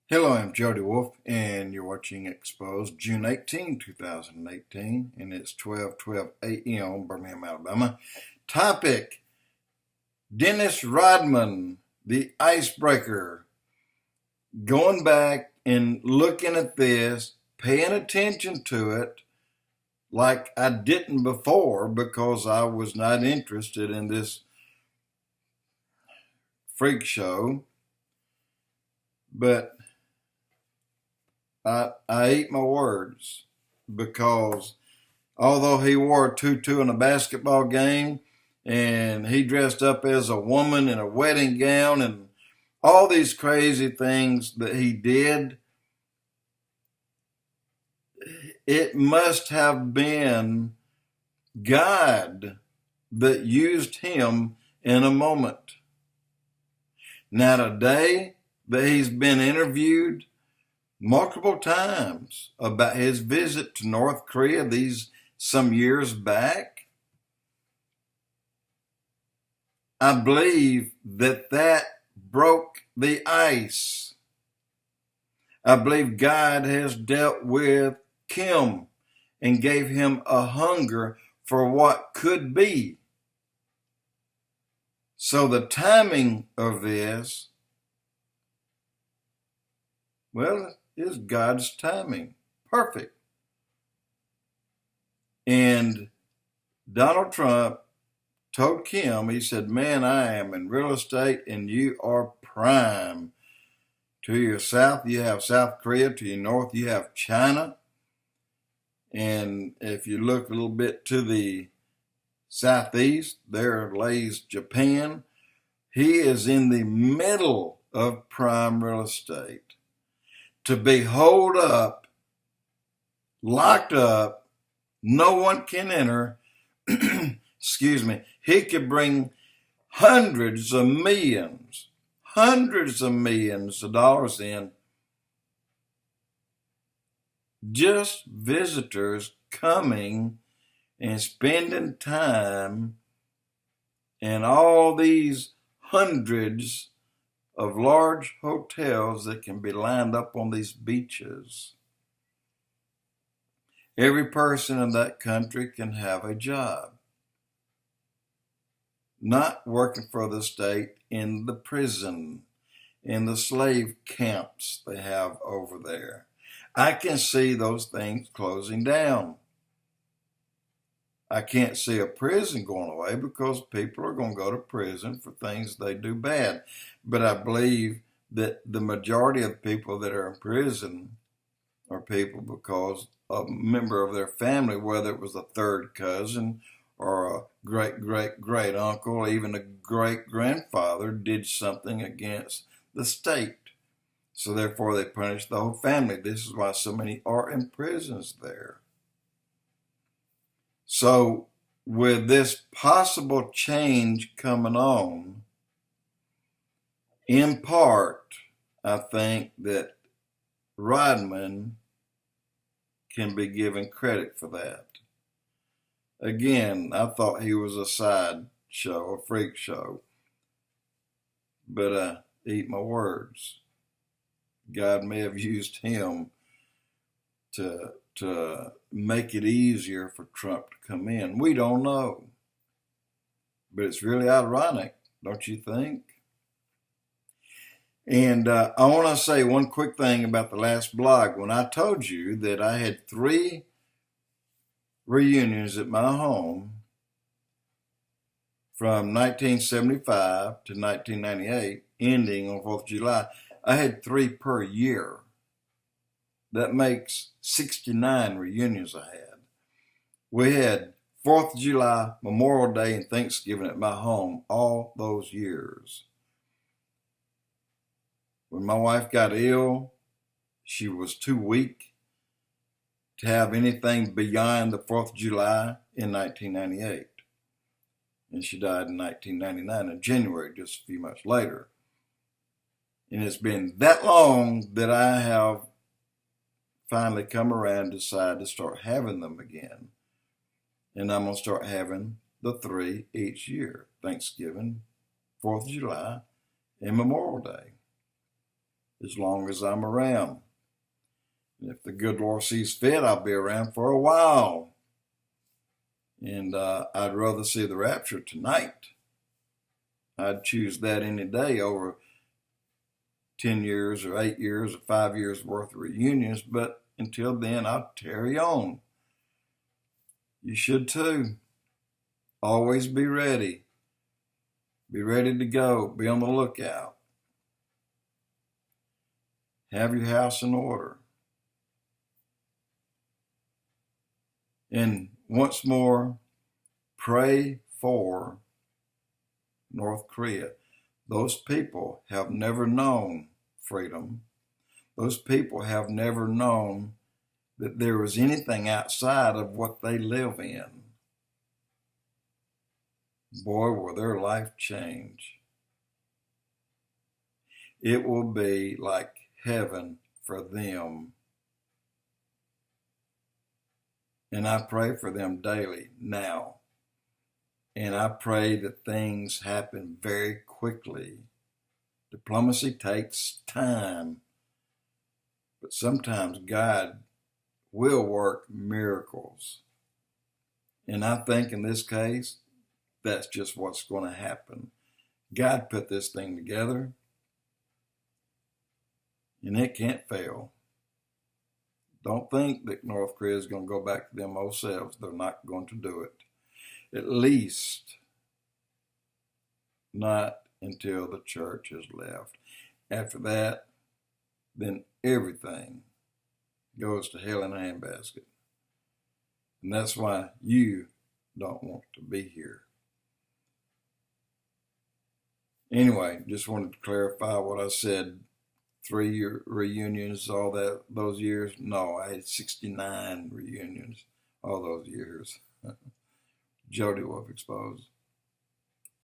Hello, I'm Jody Wolf, and you're watching Expoz, June 18, 2018, and it's 12:12 a.m. Birmingham, Alabama. Topic: Dennis Rodman, the Icebreaker. Going back and looking at this, paying attention to it like I didn't before because I was not interested in this freak show, but I eat my words because although he wore a tutu in a basketball game and he dressed up as a woman in a wedding gown and all these crazy things that he did, it must have been God that used him in a moment. Now, today that he's been interviewed multiple times about his visit to North Korea some years back, I believe that broke the ice. I believe God has dealt with Kim and gave him a hunger for what could be. So the timing of this, well, is God's timing. Perfect. And Donald Trump told Kim, he said, man, I am in real estate and you are prime. To your south, you have South Korea. To your north, you have China. And if you look a little bit to the southeast, there lays Japan. He is in the middle of prime real estate. To be holed up, locked up, no one can enter, excuse me, he could bring hundreds of millions of dollars in just visitors coming and spending time in all these hundreds of large hotels that can be lined up on these beaches. Every person in that country can have a job, not working for the state in the prison, in the slave camps they have over there. I can see those things closing down. I can't see a prison going away because people are going to go to prison for things they do bad. But I believe that the majority of the people that are in prison are people because a member of their family, whether it was a third cousin or a great uncle, even a great grandfather, did something against the state. So therefore they punish the whole family. This is why so many are in prisons there. So with this possible change coming on, in part, I think that Rodman can be given credit for that. Again, I thought he was a side show, a freak show, but I eat my words. God may have used him to make it easier for Trump to come in. We don't know. But it's really ironic, don't you think? And I want to say one quick thing about the last blog. When I told you that I had 3 reunions at my home from 1975 to 1998, ending on 4th of July, I had 3 per year. That makes 69 reunions I had. We had 4th of July, Memorial Day, and Thanksgiving at my home all those years. When my wife got ill, she was too weak to have anything beyond the 4th of July in 1998. And she died in 1999 in January, just a few months later. And it's been that long that I have finally come around and decided to start having them again. And I'm going to start having the 3 each year: Thanksgiving, 4th of July, and Memorial Day. as long as I'm around. And if the good Lord sees fit, I'll be around for a while. And I'd rather see the rapture tonight. I'd choose that any day over 10 years or 8 years or 5 years worth of reunions. But until then, I'll carry on. You should too. Always be ready. Be ready to go. Be on the lookout. Have your house in order. And once more, pray for North Korea. Those people have never known freedom. Those people have never known that there was anything outside of what they live in. Boy, will their life change. It will be like heaven for them. And I pray for them daily now. And I pray that things happen very quickly. Diplomacy takes time. But sometimes God will work miracles. And I think in this case, that's just what's going to happen. God put this thing together, and it can't fail. Don't think that North Korea is going to go back to them old selves. They're not going to do it. At least not until the church has left. After that, then everything goes to hell in a handbasket. And that's why you don't want to be here. Anyway, just wanted to clarify what I said. 3-year reunions, all those years. No, I had 69 reunions all those years. Jody Wolf Expoz.